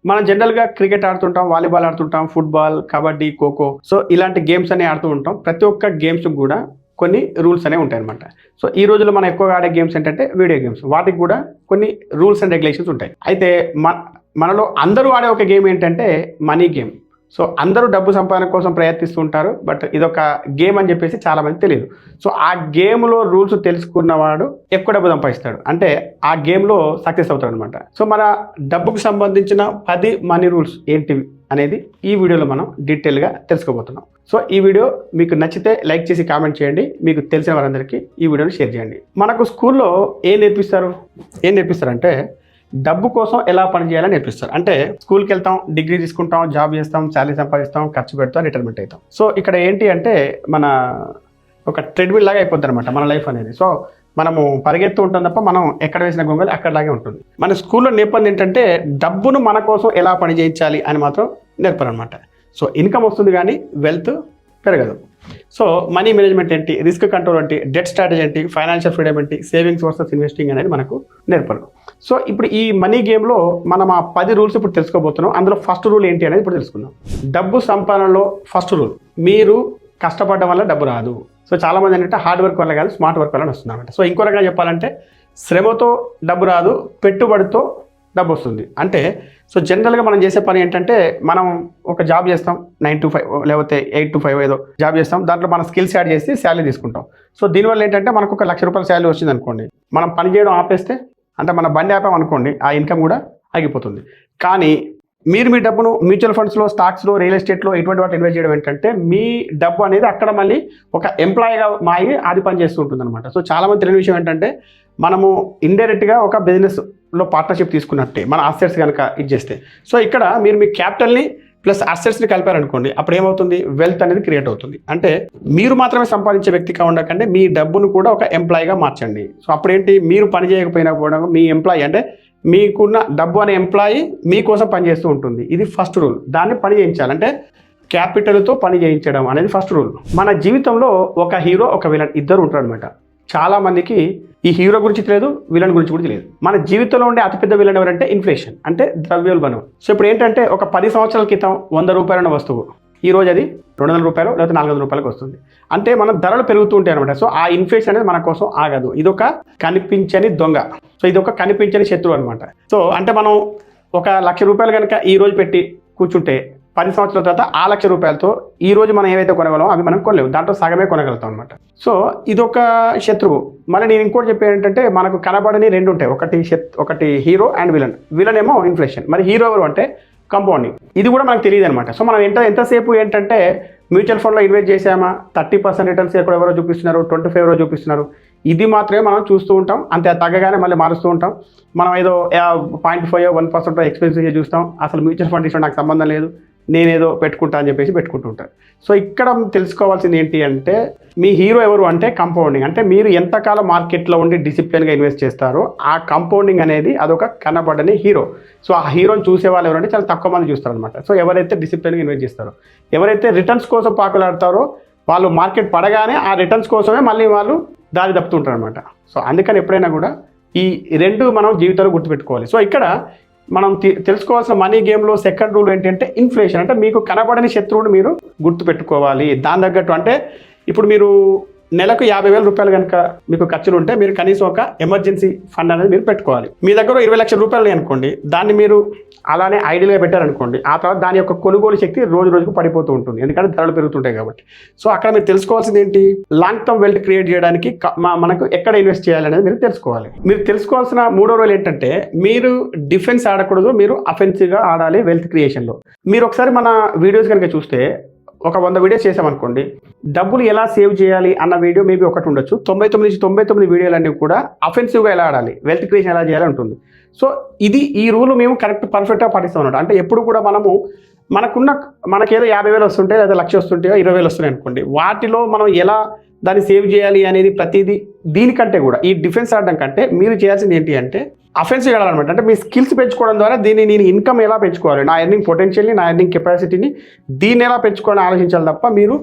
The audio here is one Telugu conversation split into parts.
మనం జనరల్‌గా క్రికెట్ ఆడుతుంటాం, వాలీబాల్ ఆడుతుంటాం, ఫుట్‌బాల్, కబడ్డీ, ఖోఖో. సో, ఇలాంటి గేమ్స్ అన్ని ఆడుతూ ఉంటాం. ప్రతి ఒక్క గేమ్స్‌కి గూడా కొన్ని రూల్స్ అనేవి ఉంటాయన్నమాట. సో, ఈ రోజుల్లో మనం ఎక్కువగా ఆడే గేమ్స్ ఏంటంటే వీడియో గేమ్స్. వాటికి గూడా కొన్ని రూల్స్ అండ్ రెగ్యులేషన్స్ ఉంటాయి. అయితే మనలో అందరూ ఆడే ఒక గేమ్ ఏంటంటే మనీ గేమ్. సో, అందరూ డబ్బు సంపాదన కోసం ప్రయత్నిస్తూ ఉంటారు. బట్ ఇదొక గేమ్ అని చెప్పేసి చాలామందికి తెలీదు. సో, ఆ గేమ్‌లో రూల్స్ తెలుసుకున్నవాడు ఎక్కువ డబ్బు సంపాదిస్తాడు. అంటే ఆ గేమ్‌లో సక్సెస్ అవుతాడనమాట. సో, మన డబ్బుకు సంబంధించిన 10 మనీ రూల్స్ ఏంటివి అనేది ఈ వీడియోలో మనం డీటెయిల్‌గా తెలుసుకోబోతున్నాం. సో, ఈ వీడియో మీకు నచ్చితే లైక్ చేసి కామెంట్ చేయండి. మీకు తెలిసిన వారందరికీ ఈ వీడియోని షేర్ చేయండి. మనకు స్కూల్‌లో ఏం నేర్పిస్తారంటే డబ్బు కోసం ఎలా పని చేయాలని నేర్పిస్తారు. అంటే స్కూల్కి వెళ్తాం, డిగ్రీ తీసుకుంటాం, జాబ్ చేస్తాం, శాలరీ సంపాదిస్తాం, ఖర్చు పెడతాం, రిటైర్మెంట్ అవుతాం. సో ఇక్కడ ఏంటి అంటే మన ఒక ట్రెడ్మిల్ లాగా అయిపోద్ది అనమాట మన లైఫ్ అనేది. సో మనము పరిగెత్తు ఉంటాం తప్ప మనం ఎక్కడ వేసిన గొంగలి అక్కడలాగే ఉంటుంది. మన స్కూల్లో నేర్పంది ఏంటంటే డబ్బును మన కోసం ఎలా పని చేయించాలి అని మాత్రం నేర్పరనమాట. సో ఇన్కమ్ వస్తుంది కానీ వెల్త్ పెరగదు. సో మనీ మేనేజ్మెంట్ ఏంటి, రిస్క్ కంట్రోల్ ఏంటి, డెట్ స్ట్రాటజీ ఏంటి, ఫైనాన్షియల్ ఫ్రీడమ్ ఏంటి, సేవింగ్స్ వర్సెస్ ఇన్వెస్టింగ్ అనేది మనకు నేర్పరు. సో ఇప్పుడు ఈ మనీ గేమ్లో మనం ఆ 10 రూల్స్ ఇప్పుడు తెలుసుకోబోతున్నాం. అందులో ఫస్ట్ రూల్ ఏంటి అనేది ఇప్పుడు తెలుసుకుందాం. డబ్బు సంపాదనలో ఫస్ట్ రూల్, మీరు కష్టపడడం వల్ల డబ్బు రాదు. సో చాలామంది ఏంటంటే హార్డ్ వర్క్ వల్ల కాదు స్మార్ట్ వర్క్ వల్ల వస్తుందన్నమాట. సో ఇంకో రకంగా చెప్పాలంటే శ్రమతో డబ్బు రాదు, పెట్టుబడితో డబ్బు వస్తుంది. అంటే సో జనరల్గా మనం చేసే పని ఏంటంటే మనం ఒక జాబ్ చేస్తాం, 9 to 5 లేకపోతే 8 to 5 ఏదో జాబ్ చేస్తాం. దాంట్లో మన స్కిల్స్ యాడ్ చేసి శాలరీ తీసుకుంటాం. సో దీనివల్ల ఏంటంటే మనకు ఒక ₹1,00,000 శాలరీ వచ్చింది అనుకోండి, మనం పని చేయడం ఆపేస్తే అంటే మన బండి ఆపాం అనుకోండి, ఆ ఇన్కమ్ కూడా ఆగిపోతుంది. కానీ మీరు మీ డబ్బును మ్యూచువల్ ఫండ్స్లో, స్టాక్స్లో, రియల్ ఎస్టేట్లో ఇటువంటి వాటి ఇన్వెస్ట్ చేయడం ఏంటంటే మీ డబ్బు అనేది అక్కడ మళ్ళీ ఒక ఎంప్లాయీగా మారి అది పని చేస్తూ ఉంటుంది అనమాట. సో చాలామంది తెలియని విషయం ఏంటంటే మనము ఇండైరెక్ట్గా ఒక బిజినెస్లో పార్ట్నర్షిప్ తీసుకున్నట్టే మన అసెట్స్ కనుక ఇది చేస్తే. సో ఇక్కడ మీరు మీ క్యాపిటల్ని ప్లస్ అసెట్స్ని కలిపారనుకోండి, అప్పుడు ఏమవుతుంది, వెల్త్ అనేది క్రియేట్ అవుతుంది. అంటే మీరు మాత్రమే సంపాదించే వ్యక్తిగా ఉండకంటే మీ డబ్బును కూడా ఒక ఎంప్లాయీగా మార్చండి. సో అప్పుడేంటి, మీరు పని చేయకపోయినా కూడా మీ ఎంప్లాయీ అంటే మీకున్న డబ్బు అనే ఎంప్లాయీ మీకోసం పనిచేస్తూ ఉంటుంది. ఇది ఫస్ట్ రూల్. దాన్ని పని చేయించాలి, అంటే క్యాపిటల్తో పని చేయించడం అనేది ఫస్ట్ రూల్. మన జీవితంలో ఒక హీరో, ఒక విలన్ ఇద్దరు ఉంటారు అనమాట. చాలా మందికి ఈ హీరో గురించి తెలియదు, విలన్ గురించి కూడా తెలియదు. మన జీవితంలో ఉండే అతిపెద్ద విలన్ ఎవరంటే ఇన్ఫ్లేషన్, అంటే ద్రవ్యోల్బణం. సో ఇప్పుడు ఏంటంటే ఒక 10 సంవత్సరాల క్రితం ₹100 వస్తువు ఈ రోజు అది ₹200 లేకపోతే ₹400 వస్తుంది. అంటే మన ధరలు పెరుగుతూ ఉంటాయి అనమాట. సో ఆ ఇన్ఫ్లేషన్ అనేది మన కోసం ఆగదు. ఇదొక కనిపించని దొంగ. సో ఇదొక కనిపించని శత్రువు అనమాట. సో అంటే మనం ఒక ₹1,00,000 కనుక ఈ రోజు పెట్టి కూర్చుంటే 10 సంవత్సరాల తర్వాత ఆ ₹1,00,000తో ఈ రోజు మనం ఏవైతే కొనగలమో అవి మనం కొనలేము, దాంట్లో సగమే కొనగలుగుతాం అనమాట. సో ఇదొక శత్రువు. మళ్ళీ నేను ఇంకోటి చెప్పేది ఏంటంటే మనకు కనబడని 2 ఉంటాయి, ఒకటి హీరో అండ్ విలన్. విలన్ ఏమో ఇన్ఫ్లేషన్, మరి హీరో ఎవరు అంటే కంపౌండింగ్. ఇది కూడా మనకు తెలియదు అనమాట. సో మనం ఎంతసేపు ఏంటంటే మ్యూచువల్ ఫండ్లో ఇన్వెస్ట్ చేసామా, 30% రిటర్న్స్ ఎక్కడ ఎవరో చూపిస్తున్నారు, 25 ఎవరో చూపిస్తున్నారు, ఇది మాత్రమే మనం చూస్తూ ఉంటాం. అంతే, తగ్గగానే మళ్ళీ మారుస్తూ ఉంటాం. మనం ఏదో 0.5 1% ఎక్స్పెన్సివ్ చూస్తాం. అసలు మ్యూచువల్ ఫండ్ ఇష్టం నాకు సంబంధం లేదు, నేనేదో పెట్టుకుంటా అని చెప్పేసి పెట్టుకుంటూ ఉంటారు. సో ఇక్కడ తెలుసుకోవాల్సింది ఏంటి అంటే మీ హీరో ఎవరు అంటే కంపౌండింగ్. అంటే మీరు ఎంతకాలం మార్కెట్లో ఉండి డిసిప్లిన్గా ఇన్వెస్ట్ చేస్తారో ఆ కంపౌండింగ్ అనేది అదొక కనబడని హీరో. సో ఆ హీరోని చూసే వాళ్ళు ఎవరంటే చాలా తక్కువ మంది చూస్తారనమాట. సో ఎవరైతే డిసిప్లిన్గా ఇన్వెస్ట్ చేస్తారో, ఎవరైతే రిటర్న్స్ కోసం పాకులాడతారో వాళ్ళు మార్కెట్ పడగానే ఆ రిటర్న్స్ కోసమే మళ్ళీ వాళ్ళు దారి తప్పుతుంటారు అనమాట. సో అందుకని ఎప్పుడైనా కూడా ఈ 2 మనం జీవితంలో గుర్తుపెట్టుకోవాలి. సో ఇక్కడ మనం తెలుసుకోవాల్సిన మనీ గేమ్లో సెకండ్ రూల్ ఏంటంటే ఇన్ఫ్లేషన్. అంటే మీకు కనబడని శత్రువుని మీరు గుర్తుపెట్టుకోవాలి. దాని తగ్గట్టు అంటే ఇప్పుడు మీరు నెలకు ₹50,000 కనుక మీకు ఖర్చులు ఉంటే మీరు కనీసం ఒక ఎమర్జెన్సీ ఫండ్ అనేది మీరు పెట్టుకోవాలి. మీ దగ్గర ₹20 లక్షలు అనుకోండి, దాన్ని మీరు అలానే ఐడియల్గా పెట్టారనుకోండి, ఆ తర్వాత దాని యొక్క కొనుగోలు శక్తి రోజు రోజుకు పడిపోతూ ఉంటుంది, ఎందుకంటే ధరలు పెరుగుతుంటాయి కాబట్టి. సో అక్కడ మీరు తెలుసుకోవాల్సింది ఏంటి, లాంగ్ టర్మ్ వెల్త్ క్రియేట్ చేయడానికి మనకు ఎక్కడ ఇన్వెస్ట్ చేయాలి అనేది మీరు తెలుసుకోవాలి. మీరు తెలుసుకోవాల్సిన 3వ రూల్ ఏంటంటే మీరు డిఫెన్స్ ఆడకూడదు, మీరు అఫెన్సివ్గా ఆడాలి వెల్త్ క్రియేషన్లో. మీరు ఒకసారి మన వీడియోస్ కనుక చూస్తే ఒక 100 వీడియోస్ చేసామనుకోండి, డబ్బులు ఎలా సేవ్ చేయాలి అన్న వీడియో మేబీ ఒకటి ఉండొచ్చు. 99 వీడియోలన్నీ కూడా అఫెన్సివ్గా ఎలా ఆడాలి, వెల్త్ క్రియేషన్ ఎలా చేయాలి ఉంటుంది. సో ఈ రూల్ మేము పర్ఫెక్ట్గా పాటిస్తాం అన్నమాట. అంటే ఎప్పుడు కూడా మనకేదో 50,000 వస్తుంటే లేదా 1,00,000 వస్తుంటాయో 20,000 వస్తున్నాయి అనుకోండి, వాటిలో మనం ఎలా దాన్ని సేవ్ చేయాలి అనేది ప్రతిదీ దీనికంటే కూడా ఈ డిఫెన్స్ ఆడడం కంటే మీరు చేయాల్సింది ఏంటి అంటే అఫెన్సివ్ ఆడాలన్నమాట. అంటే మీ స్కిల్స్ పెంచుకోవడం ద్వారా నేను ఇన్కమ్ ఎలా పెంచుకోవాలి, నా ఎర్నింగ్ పొటెన్షియల్ని, నా ఎర్నింగ్ కెపాసిటీని దీన్ని ఎలా పెంచుకోవాలని ఆలోచించాలి తప్ప మీరు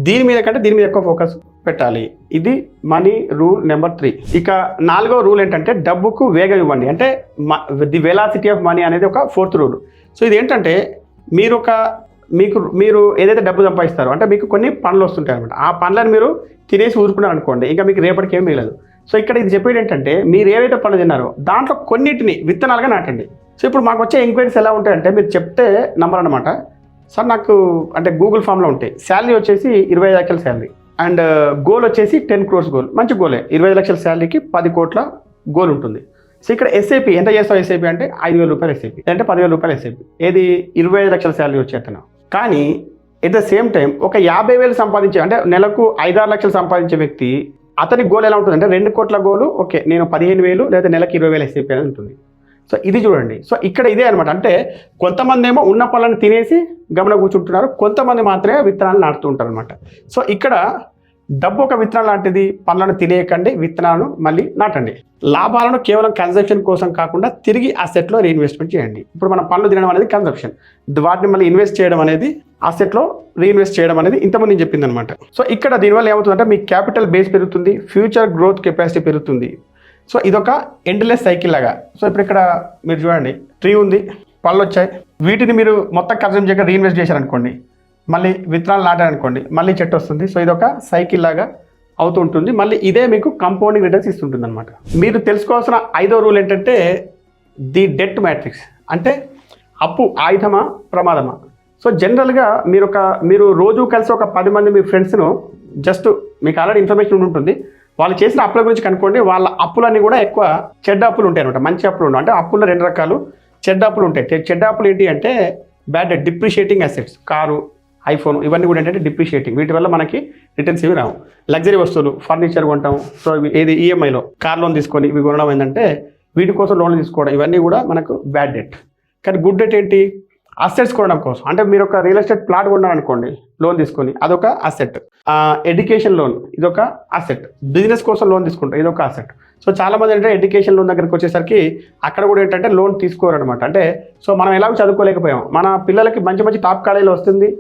దీని మీద కంటే దీని మీద ఎక్కువ ఫోకస్ పెట్టాలి. ఇది మనీ రూల్ నెంబర్ 3. ఇక 4వ రూల్ ఏంటంటే డబ్బుకు వేగం ఇవ్వండి. అంటే ది వెలాసిటీ ఆఫ్ మనీ అనేది ఒక 4th రూల్. సో ఇది ఏంటంటే మీరు ఏదైతే డబ్బు సంపాదిస్తారో అంటే మీకు కొన్ని పనులు వస్తుంటాయి అనమాట. ఆ పనులను మీరు తినేసి ఊరుకున్నారు అనుకోండి, ఇంకా మీకు రేపటికి ఏం మిగలదు. సో ఇక్కడ ఇది చెప్పేది ఏంటంటే మీరు ఏవైతే పనులు తిన్నారో దాంట్లో కొన్నిటిని విత్తనాలుగా నాటండి. సో ఇప్పుడు మాకు వచ్చే ఎంక్వైరీస్ ఎలా ఉంటాయంటే మీరు చెప్తే నంబర్ అనమాట. సార్ నాకు అంటే గూగుల్ ఫామ్లో ఉంటాయి. శాలరీ వచ్చేసి 25 లక్షల శాలరీ అండ్ గోల్ వచ్చేసి 10 crores గోల్. మంచి గోలే. 25 లక్షల శాలరీకి 10 కోట్ల గోల్ ఉంటుంది. సో ఇక్కడ ఎస్ఐపి ఎంత చేస్తావు ఎస్ఐపి అంటే 5,000 రూపాయలు ఎస్ఐపి అంటే 10,000 రూపాయలు ఎస్ఐపి. ఏది 25 లక్షల శాలరీ వచ్చేతను. కానీ ఎట్ ద సేమ్ టైం ఒక 50,000 సంపాదించే అంటే నెలకు 5-6 లక్షలు సంపాదించే వ్యక్తి అతని గోల్ ఎలా ఉంటుంది అంటే 2 కోట్ల గోలు. ఓకే నేను 15,000 లేదా నెలకు 20,000 ఎస్ఐపి అనేది ఉంటుంది. సో ఇది చూడండి. సో ఇక్కడ ఇదే అనమాట. అంటే కొంతమంది ఏమో ఉన్న పళ్ళని తినేసి గమన కూర్చుంటున్నారు, కొంతమంది మాత్రమే విత్తనాలు నాటుతూ ఉంటారు అనమాట. సో ఇక్కడ డబ్బు ఒక విత్తనం లాంటిది. పళ్ళను తినేయకండి, విత్తనాలను మళ్ళీ నాటండి. లాభాలను కేవలం కన్జంప్షన్ కోసం కాకుండా తిరిగి అసెట్లో రీఇన్వెస్ట్మెంట్ చేయండి. ఇప్పుడు మనం పళ్ళు తినడం అనేది కన్జంప్షన్, వాటిని మళ్ళీ ఇన్వెస్ట్ చేయడం అనేది అసెట్లో రీఇన్వెస్ట్ చేయడం అనేది ఇంతమంది నేను చెప్పింది అనమాట. సో ఇక్కడ దీనివల్ల ఏమవుతుందంటే మీ క్యాపిటల్ బేస్ పెరుగుతుంది, ఫ్యూచర్ గ్రోత్ కెపాసిటీ పెరుగుతుంది. సో ఇదొక ఎండ్లెస్ సైకిల్ లాగా. సో ఇప్పుడు ఇక్కడ మీరు చూడండి, ట్రీ ఉంది, పళ్ళు వచ్చాయి, వీటిని మీరు మొత్తం కన్జ్యూమ్ చేయక రీఇన్వెస్ట్ చేశారనుకోండి, మళ్ళీ విత్తనాలు నాటారనుకోండి, మళ్ళీ చెట్టు వస్తుంది. సో ఇదొక సైకిల్ లాగా అవుతూ ఉంటుంది. మళ్ళీ ఇదే మీకు కంపౌండింగ్ రిటర్న్స్ ఇస్తుంటుంది అనమాట. మీరు తెలుసుకోవాల్సిన 5వ రూల్ ఏంటంటే ది డెట్ మ్యాట్రిక్స్. అంటే అప్పు ఆయుధమా ప్రమాదమా. సో జనరల్గా మీరు రోజు కలిసి ఒక 10 మంది మీ ఫ్రెండ్స్ను జస్ట్ మీకు ఆల్రెడీ ఇన్ఫర్మేషన్ ఉంటుంది, వాళ్ళు చేసిన అప్పుల గురించి కనుక్కోండి. వాళ్ళ అప్పులన్నీ కూడా ఎక్కువ చెడ్డ అప్పులు ఉంటాయి అనమాట, మంచి అప్పులు ఉండవు. అంటే అప్పుల్లో 2 రకాలు చెడ్డ అప్పులు ఉంటాయి. చెడ్డ అప్పులు ఏంటి అంటే bad debt, depreciating assets, car, iPhone ఇవన్నీ కూడా ఏంటంటే డిప్రిషియేటింగ్. వీటి వల్ల మనకి రిటర్న్స్ ఇవి రావు. లగ్జరీ వస్తువులు, ఫర్నిచర్ కొంటాం, సో ఏది ఈఎంఐలో కార్ లోన్ తీసుకొని ఇవి కొనడం ఏంటంటే వీటి కోసం లోన్లు తీసుకోవడం, ఇవన్నీ కూడా మనకు బ్యాడ్ డెట్. కానీ గుడ్ డెట్ ఏంటి, అసెట్స్ కొనడం కోసం. అంటే మీరు ఒక రియల్ ఎస్టేట్ ప్లాట్ కొన్నారనుకోండి లోన్ తీసుకొని, అదొక అసెట్. ఎడ్యుకేషన్ లోన్ ఇదొక అసెట్. బిజినెస్ కోసం లోన్ తీసుకుంటాం, ఇదొక అసెట్. సో చాలా మంది ఏంటంటే ఎడ్యుకేషన్ లోన్ దగ్గరికి వచ్చేసరికి అక్కడ కూడా ఏంటంటే లోన్ తీసుకోరనమాట. అంటే సో మనం ఎలాగో చదువుకోలేకపోయాం, మన పిల్లలకి మంచి మంచి టాప్ కాలేజీలో వస్తుంది,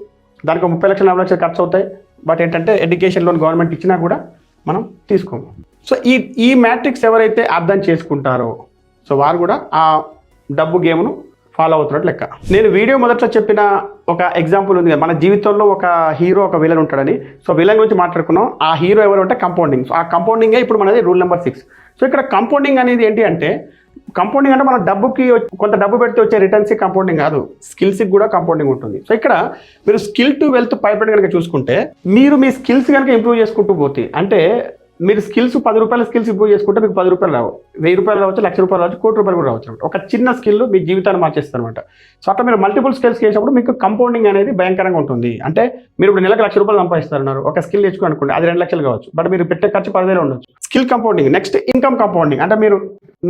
దానికి 30 లక్షలు 40 లక్షలు ఖర్చు అవుతాయి. బట్ ఏంటంటే ఎడ్యుకేషన్ లోన్ గవర్నమెంట్ ఇచ్చినా కూడా మనం తీసుకోము. సో ఈ మ్యాట్రిక్స్ ఎవరైతే అర్థం చేసుకుంటారో సో వారు కూడా ఆ డబ్బు గేమ్ను ఫాలో అవుతున్నట్టు లెక్క. నేను వీడియో మొదట్లో చెప్పిన ఒక ఎగ్జాంపుల్ ఉంది కదా, మన జీవితంలో ఒక హీరో ఒక విలన్ ఉంటాడని. సో విలన్ గురించి మాట్లాడుకున్నాం. ఆ హీరో ఎవరు అంటే కంపౌండింగ్. సో ఆ కంపౌండింగే ఇప్పుడు మనది రూల్ నెంబర్ 6. సో ఇక్కడ కంపౌండింగ్ అనేది ఏంటి అంటే, కంపౌండింగ్ అంటే మన డబ్బుకి కొంత డబ్బు పెడితే వచ్చే రిటర్న్స్ కంపౌండింగ్ కాదు, స్కిల్స్కి కూడా కంపౌండింగ్ ఉంటుంది. సో ఇక్కడ మీరు స్కిల్ టు వెల్త్ పైపెట్ కనుక చూసుకుంటే, మీరు మీ స్కిల్స్ కనుక ఇంప్రూవ్ చేసుకుంటూ పోతే, అంటే మీరు స్కిల్స్ 10 రూపాయల స్కిల్స్ ఇంప్రూవ్ చేసుకుంటే మీకు 10 రూపాయలు రావు, 1000 రూపాయలు రావచ్చు, 1,00,000 రూపాయలు రావచ్చు, 1 కోటి రూపాయలు కూడా రావచ్చు. ఒక చిన్న స్కిల్ మీ జీవితాన్ని మార్చేస్తుంది అనమాట. సో అట్లా మీరు మల్టిపుల్ స్కిల్స్ చేసినప్పుడు మీకు కంపౌండింగ్ అనేది భయంకరంగా ఉంటుంది. అంటే మీరు ఇప్పుడు నెలకు 1,00,000 రూపాయలు సంపాదిస్తున్నారు, ఒక స్కిల్ నేర్చుకుని అనుకోండి, అది 2 లక్షలు కావచ్చు, బట్ మీరు పెట్టే ఖర్చు 10,000 ఉండొచ్చు. Skill compounding. Next income compounding. అంటే మీరు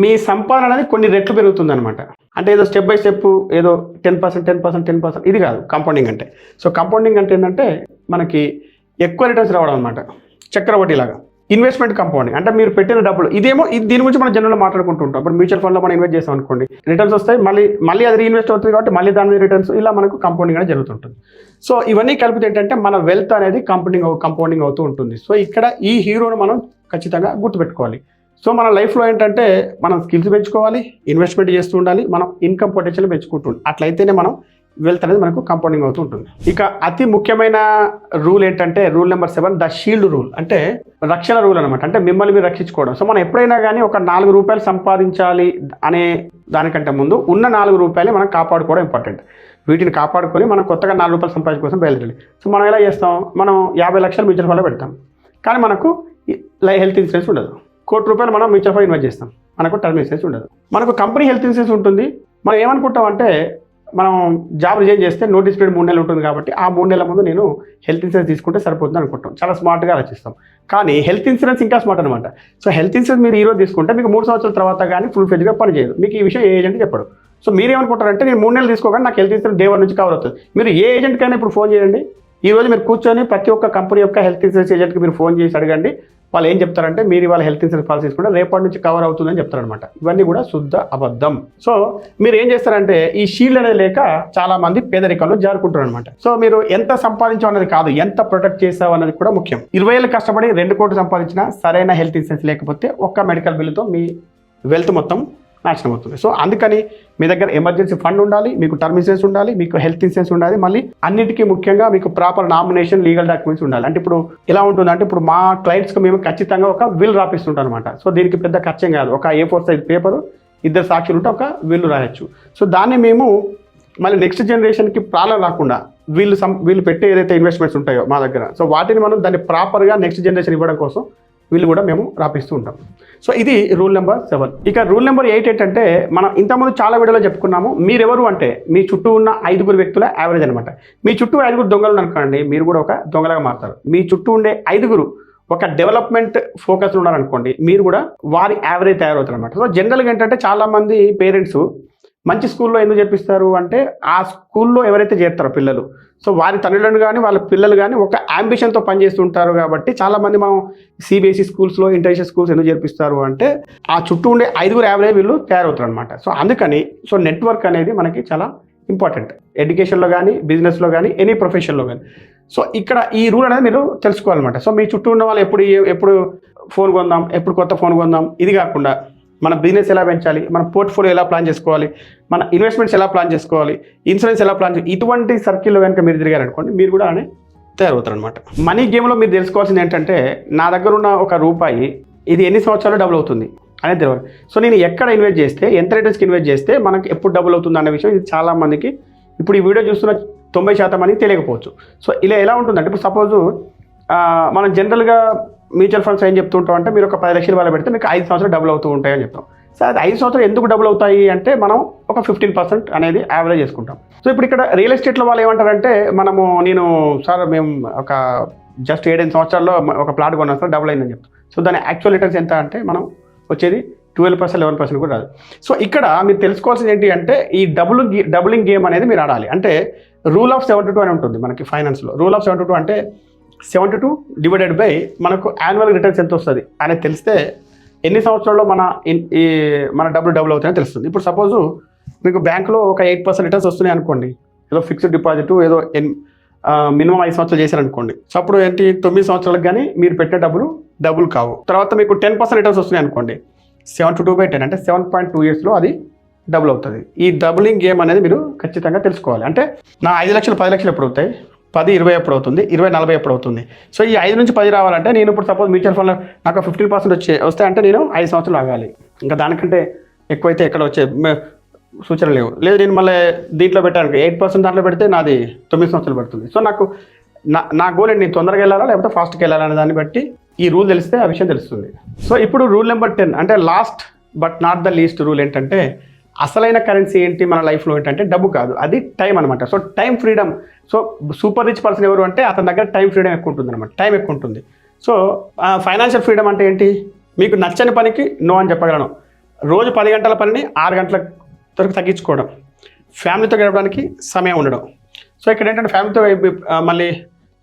మీ సంపాదన అనేది కొన్ని రెట్లు పెరుగుతుంది అనమాట. అంటే ఏదో స్టెప్ బై స్టెప్ ఏదో 10% ఇది కాదు కంపౌండింగ్ అంటే. సో కంపౌండింగ్ అంటే ఏంటంటే మనకి ఎక్కువ రిటర్న్స్ రావడం అనమాట, చక్రవడ్డీ లాగా. ఇన్వెస్ట్మెంట్ కంపౌండింగ్ అంటే మీరు పెట్టిన డబ్బులు, దీని గురించి మనం జనరల్గా మాట్లాడుకుంటూ ఉంటాం. ఇప్పుడు మ్యూచువల్ ఫండ్లో మనం ఇన్వెస్ట్ చేసాం అనుకోండి, రిటర్న్స్ వస్తాయి, మళ్ళీ అది రీఇన్వెస్ట్ అవుతుంది కాబట్టి మళ్ళీ దాని మీద రిటర్న్స్, ఇలా మనకు కంపౌండింగ్ అనేది జరుగుతుంటుంది. సో ఇవన్నీ కలిపితే ఏంటంటే మన వెల్త్ అనేది కంపౌండింగ్ అవుతూ ఉంటుంది. సో ఇక్కడ ఈ హీరోను మనం ఖచ్చితంగా గుర్తుపెట్టుకోవాలి. సో మన లైఫ్లో ఏంటంటే మనం స్కిల్స్ పెంచుకోవాలి, ఇన్వెస్ట్మెంట్ చేస్తూ ఉండాలి, మనం ఇన్కమ్ పొటెన్షియల్ పెంచుకుంటుంది. అట్లయితేనే మనం వెల్త్ అనేది మనకు కంపౌండింగ్ అవుతూ ఉంటుంది. ఇక అతి ముఖ్యమైన రూల్ ఏంటంటే rule number 7, the shield rule. అంటే రక్షణ రూల్ అనమాట. అంటే మిమ్మల్ని మీరు రక్షించుకోవడం. సో మనం ఎప్పుడైనా కానీ ఒక 4 రూపాయలు సంపాదించాలి అనే దానికంటే ముందు ఉన్న 4 రూపాయలు మనం కాపాడుకోవడం ఇంపార్టెంట్. వీటిని కాపాడుకొని మనం కొత్తగా 4 రూపాయలు సంపాదించడం కోసం బయలుదేరాలి. సో మనం ఎలా చేస్తాం, మనం 50 లక్షలు మ్యూచువల్ ఫండ్లో పెడతాం, కానీ మనకు హెల్త్ ఇన్సూరెన్స్ ఉండదు. 1 కోటి రూపాయలు మనం మ్యూచువల్ ఫండ్ ఇన్వెస్ట్ చేస్తాం, మనకు టర్మ్ ఇన్సూరెన్స్ ఉండదు. మనకు కంపెనీ హెల్త్ ఇన్సూరెన్స్ ఉంటుంది. మనం ఏమనుకుంటాం అంటే మనం జాబ్ రిజైన్ చేస్తే నోటీస్ పీరియడ్ 3 నెలలు ఉంటుంది కాబట్టి ఆ 3 నెలల ముందు నేను హెల్త్ ఇన్సూరెన్స్ తీసుకుంటే సరిపోతుంది అనుకుంటాం. చాలా స్మార్ట్గా ఆలోచిస్తాం. కానీ హెల్త్ ఇన్సూరెన్స్ ఇంకా స్మార్ట్ అనమాట. సో హెల్త్ ఇన్సూరెన్స్ మీరు ఈరోజు తీసుకుంటే మీకు 3 సంవత్సరాల తర్వాత కానీ ఫుల్ ఫ్లెడ్జ్గా పని చేయదు. మీకు ఈ విషయం ఏ ఏజెంట్ చెప్పడు. సో మీరు ఏమనుకుంటారంటే నేను 3 నెలలు తీసుకోగానే నాకు హెల్త్ ఇన్సూరెన్స్ డే 1 నుంచి కవర్ అవుతుంది. మీరు ఏ ఏజెంట్కైనా ఇప్పుడు ఫోన్ చేయండి, ఈ రోజు మీరు కూర్చొని ప్రతి ఒక్క కంపెనీ యొక్క హెల్త్ ఇన్సూరెన్స్ ఏజెంట్కి మీరు ఫోన్ చేసి అడగండి, వాళ్ళు ఏం చెప్తారంటే మీరు ఇవాళ హెల్త్ ఇన్సూరెన్స్ పాలసీ తీసుకుంటే రేపటి నుంచి కవర్ అవుతుందని చెప్తారనమాట. ఇవన్నీ కూడా శుద్ధ అబద్ధం. సో మీరు ఏం చేస్తారంటే ఈ షీల్డ్ అనేది లేక చాలా మంది పేదరికంలో జారుకుంటారు అనమాట. సో మీరు ఎంత సంపాదించావు అన్నది కాదు, ఎంత ప్రొటెక్ట్ చేసావు అన్నది కూడా ముఖ్యం. 20 ఏళ్ళు కష్టపడి 2 కోట్లు సంపాదించినా సరైన హెల్త్ ఇన్సూరెన్స్ లేకపోతే ఒక్క మెడికల్ బిల్లుతో మీ వెల్త్ మొత్తం నాశనం అవుతుంది. సో అందుకని మీ దగ్గర ఎమర్జెన్సీ ఫండ్ ఉండాలి, మీకు టర్మ్ ఇన్సూరెన్స్ ఉండాలి, మీకు హెల్త్ ఇన్సూరెన్స్ ఉండాలి, మళ్ళీ అన్నిటికీ ముఖ్యంగా మీకు ప్రాపర్ నామినేషన్ లీగల్ డాక్యుమెంట్స్ ఉండాలి. అంటే ఇప్పుడు ఎలా ఉంటుందంటే ఇప్పుడు మా క్లయింట్స్కి మేము ఖచ్చితంగా ఒక విల్ రాపిస్తుంటాం అనమాట. సో దీనికి పెద్ద ఖర్చేం కాదు, ఒక A4 సైజ్ పేపరు, 2 సాక్షులు ఉంటే ఒక విల్లు రాయొచ్చు. సో దాన్ని మేము మళ్ళీ నెక్స్ట్ జనరేషన్కి ప్రాబ్లం రాకుండా వీళ్ళు పెట్టే ఏదైతే ఇన్వెస్ట్మెంట్స్ ఉంటాయో మా దగ్గర, సో వాటిని మనం దాన్ని ప్రాపర్గా నెక్స్ట్ జనరేషన్ ఇవ్వడం కోసం వీళ్ళు కూడా మేము రాపిస్తూ ఉంటాం. సో ఇది రూల్ నెంబర్ 7. ఇక రూల్ నెంబర్ 8 ఏంటంటే మనం ఇంతకుముందు చాలా వీడియోలో చెప్పుకున్నాము, మీరెవరు అంటే మీ చుట్టూ ఉన్న 5 వ్యక్తుల యావరేజ్ అనమాట. మీ చుట్టూ 5 దొంగలు అనుకోండి, మీరు కూడా ఒక దొంగలాగా మారుతారు. మీ చుట్టూ ఉండే 5 ఒక డెవలప్మెంట్ ఫోకస్ ఉన్నారనుకోండి, మీరు కూడా వారి యావరేజ్ తయారవుతారు అనమాట. సో జనరల్గా ఏంటంటే చాలామంది పేరెంట్స్ మంచి స్కూల్లో ఎందుకు చేపిస్తారు అంటే ఆ స్కూల్లో ఎవరైతే చేస్తారో పిల్లలు, సో వారి తల్లిదండ్రులు కానీ వాళ్ళ పిల్లలు కానీ ఒక అంబిషన్తో పనిచేస్తుంటారు. కాబట్టి చాలామంది మనం CBSE స్కూల్స్లో ఇంటర్నేషనల్ స్కూల్స్ ఎందుకు చేపిస్తారు అంటే ఆ చుట్టూ ఉండే 5 యావరేజ్ వీళ్ళు తయారవుతారు అనమాట. సో అందుకని నెట్వర్క్ అనేది మనకి చాలా ఇంపార్టెంట్, ఎడ్యుకేషన్లో కానీ బిజినెస్లో కానీ ఎనీ ప్రొఫెషన్లో కానీ. సో ఇక్కడ ఈ రూల్ అనేది మీరు తెలుసుకోవాలన్నమాట. సో మీ చుట్టూ ఉన్న వాళ్ళు ఎప్పుడు ఫోన్ కొందాం, ఎప్పుడు కొత్త ఫోన్ కొందాం, ఇది కాకుండా మన బిజినెస్ ఎలా పెంచాలి, మన పోర్ట్ఫోలియో ఎలా ప్లాన్ చేసుకోవాలి, మన ఇన్వెస్ట్మెంట్స్ ఎలా ప్లాన్ చేసుకోవాలి, ఇన్సూరెన్స్ ఎలా ప్లాన్ చేయాలి, ఇటువంటి సర్కిల్లో కనుక మీరు తిరిగారనుకోండి మీరు కూడా అనే తయారవుతారు అనమాట. మనీ గేమ్లో మీరు తెలుసుకోవాల్సింది ఏంటంటే నా దగ్గర ఉన్న ₹1 ఇది ఎన్ని సంవత్సరాలు డబుల్ అవుతుంది అనేది తెలియాలి. సో నేను ఎక్కడ ఇన్వెస్ట్ చేస్తే, ఎంత రిటర్న్స్కి ఇన్వెస్ట్ చేస్తే మనకి ఎప్పుడు డబుల్ అవుతుంది అన్న విషయం ఇది చాలా మందికి ఇప్పుడు ఈ వీడియో చూస్తున్న 90% మందికి తెలియకపోవచ్చు. సో ఇలా ఎలా ఉంటుందంటే ఇప్పుడు సపోజు మనం జనరల్గా మ్యూచువల్ ఫండ్స్ ఏం చెప్తుంటాం అంటే మీరు ఒక 10 లక్షల వాళ్ళ పెడితే మీకు 5 సంవత్సరాలు డబుల్ అవుతూ ఉంటాయని చెప్తాం. సో అది 5 సంవత్సరాలు ఎందుకు డబుల్ అవుతాయి అంటే మనం ఒక 15% అనేది యావరేజ్ చేసుకుంటాం. సో ఇప్పుడు ఇక్కడ రియల్ ఎస్టేట్లో వాళ్ళు ఏమంటారంటే మేము ఒక జస్ట్ 7-8 సంవత్సరాల్లో ఒక ప్లాట్ కొన్నాం సార్ డబుల్ అయిందని చెప్తాం. సో దాని యాక్చువల్ రిటర్న్స్ ఎంత అంటే మనం వచ్చేది 12%, 11% కూడా రాదు. సో ఇక్కడ మీరు తెలుసుకోవాల్సింది ఏంటి అంటే ఈ డబులింగ్ గేమ్ అనేది మీరు ఆడాలి. అంటే రూల్ ఆఫ్ 72 అని ఉంటుంది మనకి ఫైనాన్స్లో. రూల్ ఆఫ్ 72 అంటే 72 డివైడెడ్ బై మనకు యాన్యువల్ రిటర్న్స్ ఎంత వస్తుంది అనేది తెలిస్తే ఎన్ని సంవత్సరాల్లో మన డబుల్ అవుతాయని తెలుస్తుంది. ఇప్పుడు సపోజు మీకు బ్యాంకులో ఒక 8% రిటర్న్స్ వస్తున్నాయి అనుకోండి, ఏదో ఫిక్స్డ్ డిపాజిట్ ఏదో మినిమం 5 సంవత్సరాలు చేశారనుకోండి. సో అప్పుడు 9 సంవత్సరాలకు కానీ మీరు పెట్టే డబుల్ కావు. తర్వాత మీకు 10% రిటర్న్స్ వస్తున్నాయి అనుకోండి, 72/10 అంటే 7.2 yearsలో అది డబుల్ అవుతుంది. ఈ డబులింగ్ గేమ్ అనేది మీరు ఖచ్చితంగా తెలుసుకోవాలి. అంటే నా 5 లక్షలు 10 లక్షలు ఎప్పుడు అవుతాయి, 10 20 ఎప్పుడు అవుతుంది, 20 40 ఎప్పుడు అవుతుంది. సో ఈ 5 నుంచి 10 రావాలంటే నేను ఇప్పుడు సపోజ్ మ్యూచువల్ ఫండ్లో నాకు 15% వస్తే అంటే నేను 5 సంవత్సరాలు ఆగాలి. ఇంకా దానికంటే ఎక్కువైతే ఎక్కడ వచ్చే సూచనలు లేదు. నేను మళ్ళీ దీంట్లో పెట్టాను 8% దాంట్లో పెడితే నాది 9 సంవత్సరాలు పడుతుంది. సో నా గోల్ ఏంటి, నేను తొందరగా వెళ్ళాలా లేకపోతే ఫాస్ట్గా వెళ్ళాలనే దాన్ని బట్టి ఈ రూల్ తెలిస్తే ఆ విషయం తెలుస్తుంది. సో ఇప్పుడు రూల్ నెంబర్ 10 అంటే last but not the least rule ఏంటంటే అసలైన కరెన్సీ ఏంటి మన లైఫ్లో ఏంటంటే డబ్బు కాదు, అది టైం అనమాట. So time freedom. So super rich person ఎవరు అంటే అతని దగ్గర టైం ఫ్రీడమ్ ఎక్కువ ఉంటుంది అనమాట, టైం ఎక్కువ ఉంటుంది. సో ఫైనాన్షియల్ ఫ్రీడమ్ అంటే ఏంటి, మీకు నచ్చని పనికి నో అని చెప్పగలను, రోజు 10 గంటల పనిని 6 గంటల వరకు తగ్గించుకోవడం, ఫ్యామిలీతో గడపడానికి సమయం ఉండడం. సో ఇక్కడ ఏంటంటే ఫ్యామిలీతో మళ్ళీ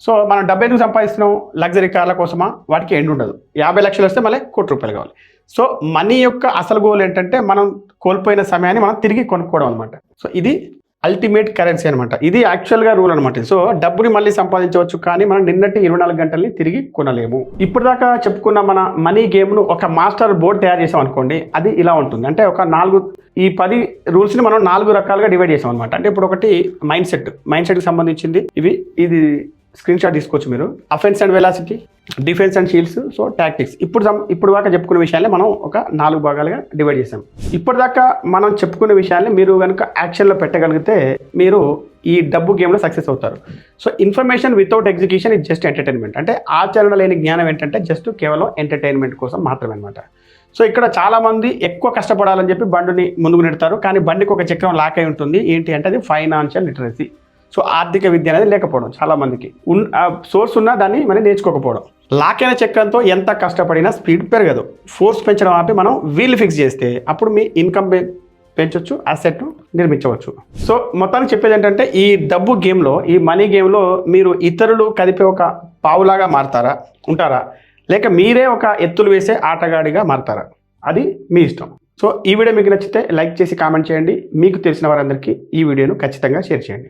సో మనం డబ్బు ఎందుకు సంపాదిస్తున్నాం, లగ్జరీ కార్ల కోసమా, వాటికి ఎండ్ ఉండదు. 50 లక్షలు వస్తే మళ్ళీ ₹1,00,00,000 కావాలి. సో మనీ యొక్క అసలు గోల్ ఏంటంటే మనం కోల్పోయిన సమయాన్ని మనం తిరిగి కొనుక్కోవడం అనమాట. సో ఇది అల్టిమేట్ కరెన్సీ అనమాట, ఇది యాక్చువల్గా రూల్ అనమాట. సో డబ్బుని మళ్ళీ సంపాదించవచ్చు కానీ మనం నిన్నటి 24 గంటల్ని తిరిగి కొనలేము. ఇప్పుడు దాకా చెప్పుకున్న మన మనీ గేమ్ను ఒక మాస్టర్ బోర్డ్ తయారు చేసాం అనుకోండి, అది ఇలా ఉంటుంది. అంటే ఒక 10 రూల్స్ని మనం 4 రకాలుగా డివైడ్ చేసాం అనమాట. అంటే ఇప్పుడు ఒకటి మైండ్ సెట్కి సంబంధించింది, ఇది స్క్రీన్ షాట్ తీసుకోవచ్చు మీరు. Offence and velocity, defence and shields, so tactics. ఇప్పుడు దాకా చెప్పుకునే విషయాన్ని మనం ఒక 4 భాగాలుగా డివైడ్ చేసాం. ఇప్పటిదాకా మనం చెప్పుకునే విషయాన్ని మీరు కనుక యాక్షన్లో పెట్టగలిగితే మీరు ఈ డబ్బు గేమ్లో సక్సెస్ అవుతారు. So information without execution is just entertainment. అంటే ఆచరణ లేని జ్ఞానం ఏంటంటే జస్ట్ కేవలం ఎంటర్టైన్మెంట్ కోసం మాత్రమే అనమాట. సో ఇక్కడ చాలామంది ఎక్కువ కష్టపడాలని చెప్పి బండిని ముందుకు నెడతారు, కానీ బండికి ఒక చక్రం లాక్ అయి ఉంటుంది. ఏంటి అంటే అది ఫైనాన్షియల్ లిటరసీ. సో ఆర్థిక విద్య అనేది లేకపోవడం, చాలామందికి సోర్స్ ఉన్నా దాన్ని మనం నేర్చుకోకపోవడం. లాక్ అయిన చక్రంతో ఎంత కష్టపడినా స్పీడ్ పెరగదు. ఫోర్స్ పెంచడం ఆపి మనం వీల్ ఫిక్స్ చేస్తే అప్పుడు మీ ఇన్కమ్ పెంచవచ్చు, అసెట్ నిర్మించవచ్చు. సో మొత్తానికి చెప్పేది ఏంటంటే ఈ డబ్బు గేమ్లో, ఈ మనీ గేమ్లో మీరు ఇతరులు కదిపే ఒక పావులాగా ఉంటారా, లేక మీరే ఒక ఎత్తులు వేసే ఆటగాడిగా మారతారా? అది మీ ఇష్టం. సో ఈ వీడియో మీకు నచ్చితే లైక్ చేసి కామెంట్ చేయండి. మీకు తెలిసిన వారందరికీ ఈ వీడియోను ఖచ్చితంగా షేర్ చేయండి.